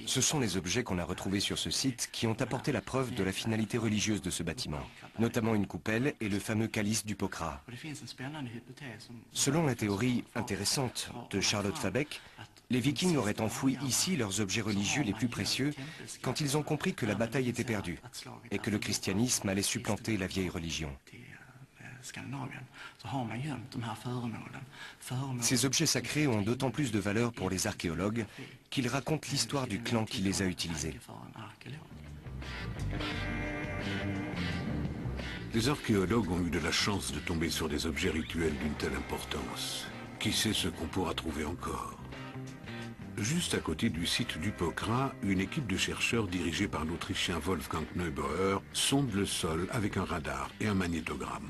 Ce sont les objets qu'on a retrouvés sur ce site qui ont apporté la preuve de la finalité religieuse de ce bâtiment, notamment une coupelle et le fameux calice du Pokhara. Selon la théorie intéressante de Charlotte Fabeck, les Vikings auraient enfoui ici leurs objets religieux les plus précieux quand ils ont compris que la bataille était perdue et que le christianisme allait supplanter la vieille religion. Ces objets sacrés ont d'autant plus de valeur pour les archéologues qu'ils racontent l'histoire du clan qui les a utilisés. Les archéologues ont eu de la chance de tomber sur des objets rituels d'une telle importance. Qui sait ce qu'on pourra trouver encore? Juste à côté du site du Pokhara, une équipe de chercheurs dirigée par l'Autrichien Wolfgang Neubauer sonde le sol avec un radar et un magnétogramme.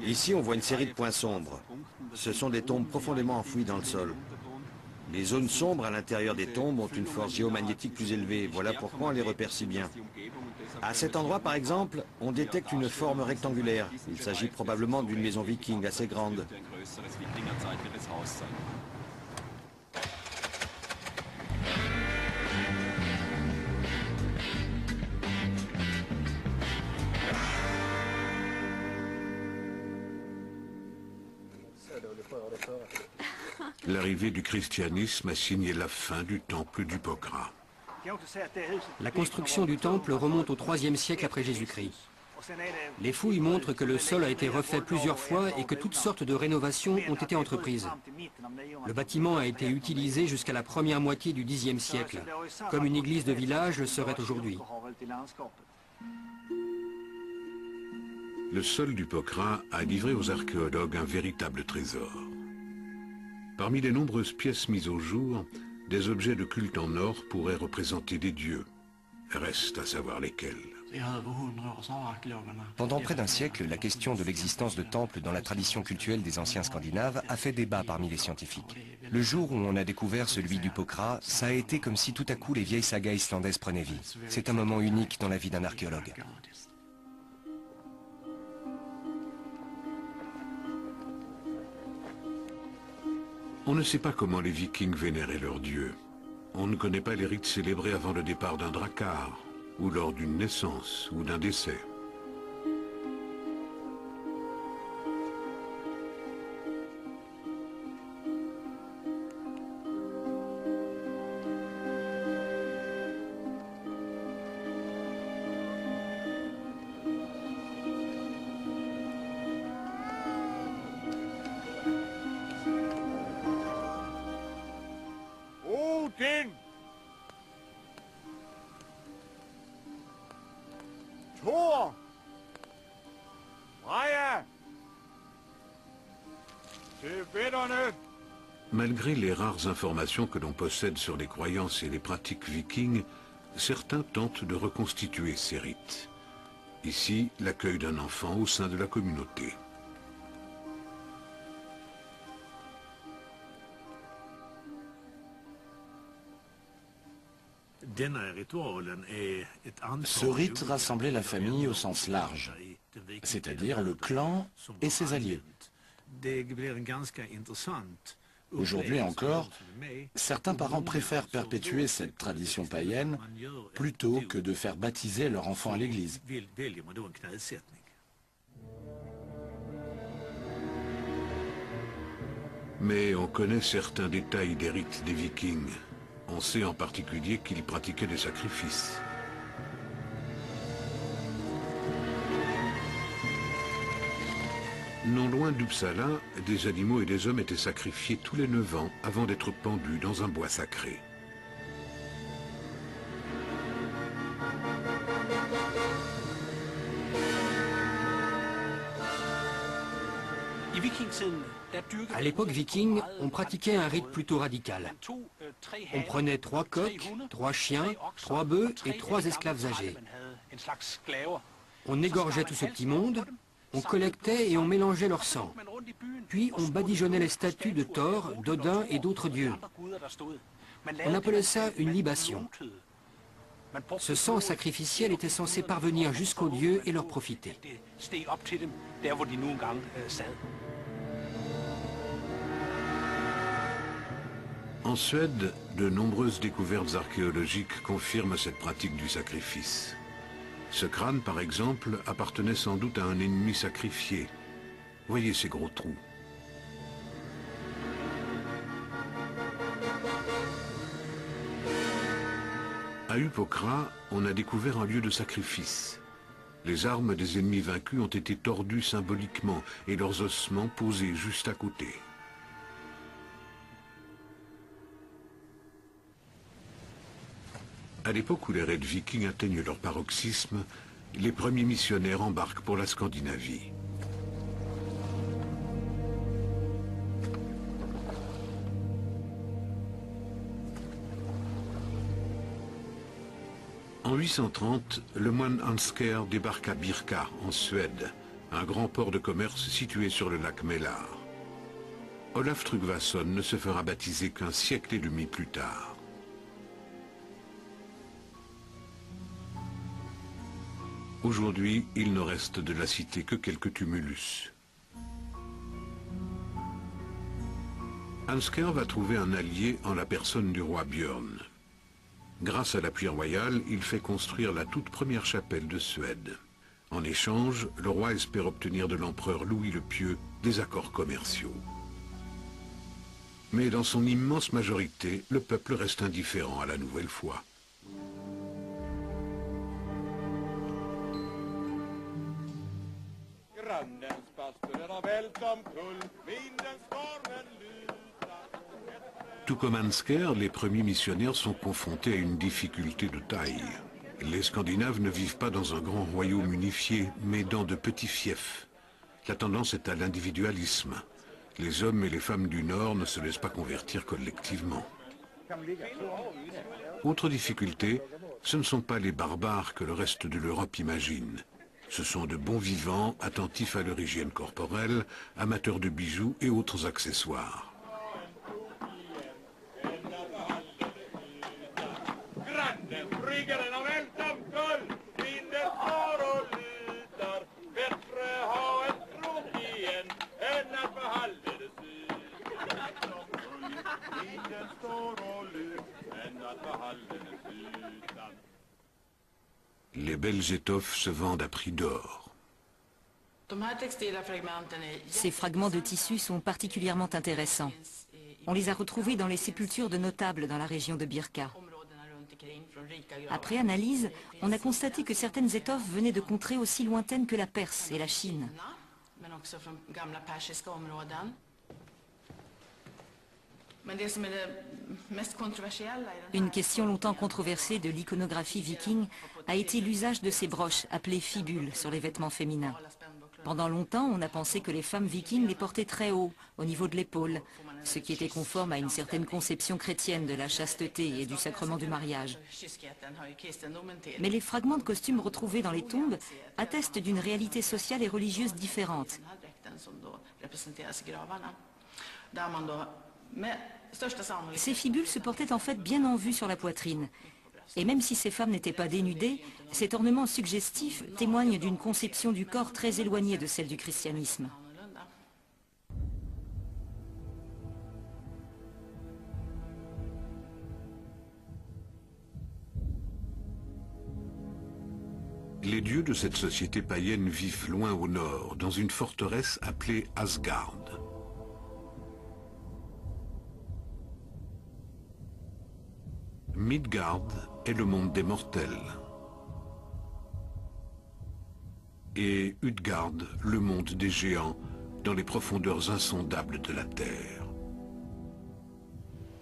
Ici, on voit une série de points sombres. Ce sont des tombes profondément enfouies dans le sol. Les zones sombres à l'intérieur des tombes ont une force géomagnétique plus élevée. Voilà pourquoi on les repère si bien. À cet endroit, par exemple, on détecte une forme rectangulaire. Il s'agit probablement d'une maison viking assez grande. L'arrivée du christianisme a signé la fin du temple du Pokhara. La construction du temple remonte au IIIe siècle après Jésus-Christ. Les fouilles montrent que le sol a été refait plusieurs fois et que toutes sortes de rénovations ont été entreprises. Le bâtiment a été utilisé jusqu'à la première moitié du Xe siècle, comme une église de village le serait aujourd'hui. Le sol du Pokhara a livré aux archéologues un véritable trésor. Parmi les nombreuses pièces mises au jour, des objets de culte en or pourraient représenter des dieux. Reste à savoir lesquels. Pendant près d'un siècle, la question de l'existence de temples dans la tradition cultuelle des anciens Scandinaves a fait débat parmi les scientifiques. Le jour où on a découvert celui du Pokhara, ça a été comme si tout à coup les vieilles sagas islandaises prenaient vie. C'est un moment unique dans la vie d'un archéologue. On ne sait pas comment les Vikings vénéraient leurs dieux. On ne connaît pas les rites célébrés avant le départ d'un drakkar, ou lors d'une naissance ou d'un décès. Malgré les rares informations que l'on possède sur les croyances et les pratiques vikings, certains tentent de reconstituer ces rites. Ici, l'accueil d'un enfant au sein de la communauté. Ce rite rassemblait la famille au sens large, c'est-à-dire le clan et ses alliés. Aujourd'hui encore, certains parents préfèrent perpétuer cette tradition païenne plutôt que de faire baptiser leur enfant à l'église. Mais on connaît certains détails des rites des Vikings. On sait en particulier qu'ils pratiquaient des sacrifices. Non loin d'Uppsala, des animaux et des hommes étaient sacrifiés tous les 9 ans avant d'être pendus dans un bois sacré. À l'époque viking, on pratiquait un rite plutôt radical. On prenait 3 coqs, 3 chiens, 3 bœufs et 3 esclaves âgés. On égorgeait tout ce petit monde, on collectait et on mélangeait leur sang. Puis on badigeonnait les statues de Thor, d'Odin et d'autres dieux. On appelait ça une libation. Ce sang sacrificiel était censé parvenir jusqu'aux dieux et leur profiter. En Suède, de nombreuses découvertes archéologiques confirment cette pratique du sacrifice. Ce crâne, par exemple, appartenait sans doute à un ennemi sacrifié. Voyez ces gros trous. À Upokra, on a découvert un lieu de sacrifice. Les armes des ennemis vaincus ont été tordues symboliquement et leurs ossements posés juste à côté. À l'époque où les raids vikings atteignent leur paroxysme, les premiers missionnaires embarquent pour la Scandinavie. En 830, le moine Hansker débarque à Birka, en Suède, un grand port de commerce situé sur le lac Mälar. Olaf Tryggvason ne se fera baptiser qu'un siècle et demi plus tard. Aujourd'hui, il ne reste de la cité que quelques tumulus. Hansker va trouver un allié en la personne du roi Björn. Grâce à l'appui royal, il fait construire la toute première chapelle de Suède. En échange, le roi espère obtenir de l'empereur Louis le Pieux des accords commerciaux. Mais dans son immense majorité, le peuple reste indifférent à la nouvelle foi. Tout comme Hansker, les premiers missionnaires sont confrontés à une difficulté de taille. Les Scandinaves ne vivent pas dans un grand royaume unifié, mais dans de petits fiefs. La tendance est à l'individualisme. Les hommes et les femmes du Nord ne se laissent pas convertir collectivement. Autre difficulté, ce ne sont pas les barbares que le reste de l'Europe imagine. Ce sont de bons vivants, attentifs à leur hygiène corporelle, amateurs de bijoux et autres accessoires. Les belles étoffes se vendent à prix d'or. Ces fragments de tissu sont particulièrement intéressants. On les a retrouvés dans les sépultures de notables dans la région de Birka. Après analyse, on a constaté que certaines étoffes venaient de contrées aussi lointaines que la Perse et la Chine. Une question longtemps controversée de l'iconographie viking a été l'usage de ces broches appelées fibules sur les vêtements féminins. Pendant longtemps, on a pensé que les femmes vikings les portaient très haut, au niveau de l'épaule, ce qui était conforme à une certaine conception chrétienne de la chasteté et du sacrement du mariage. Mais les fragments de costumes retrouvés dans les tombes attestent d'une réalité sociale et religieuse différente. Ces fibules se portaient en fait bien en vue sur la poitrine. Et même si ces femmes n'étaient pas dénudées, cet ornement suggestif témoigne d'une conception du corps très éloignée de celle du christianisme. Les dieux de cette société païenne vivent loin au nord, dans une forteresse appelée Asgard. Midgard est le monde des mortels. Et Utgard, le monde des géants, dans les profondeurs insondables de la Terre.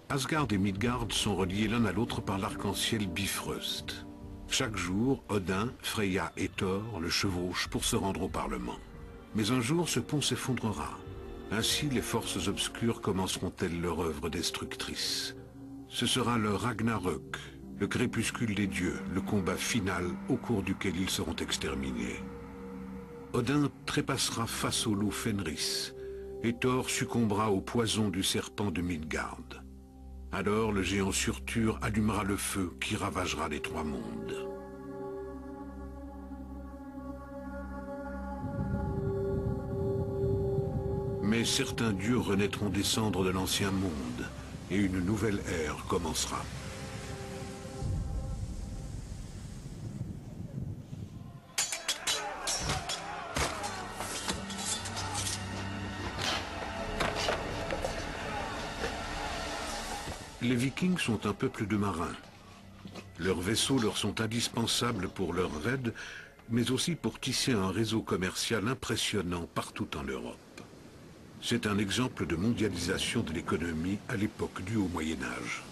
Asgard et Midgard sont reliés l'un à l'autre par l'arc-en-ciel Bifrost. Chaque jour, Odin, Freya et Thor le chevauchent pour se rendre au Parlement. Mais un jour, ce pont s'effondrera. Ainsi, les forces obscures commenceront-elles leur œuvre destructrice. Ce sera le Ragnarök, le crépuscule des dieux, le combat final au cours duquel ils seront exterminés. Odin trépassera face au loup Fenris, et Thor succombera au poison du serpent de Midgard. Alors le géant Surtur allumera le feu qui ravagera les trois mondes. Mais certains dieux renaîtront des cendres de l'ancien monde, et une nouvelle ère commencera. Les Vikings sont un peuple de marins. Leurs vaisseaux leur sont indispensables pour leurs raids, mais aussi pour tisser un réseau commercial impressionnant partout en Europe. C'est un exemple de mondialisation de l'économie à l'époque du Haut Moyen Âge.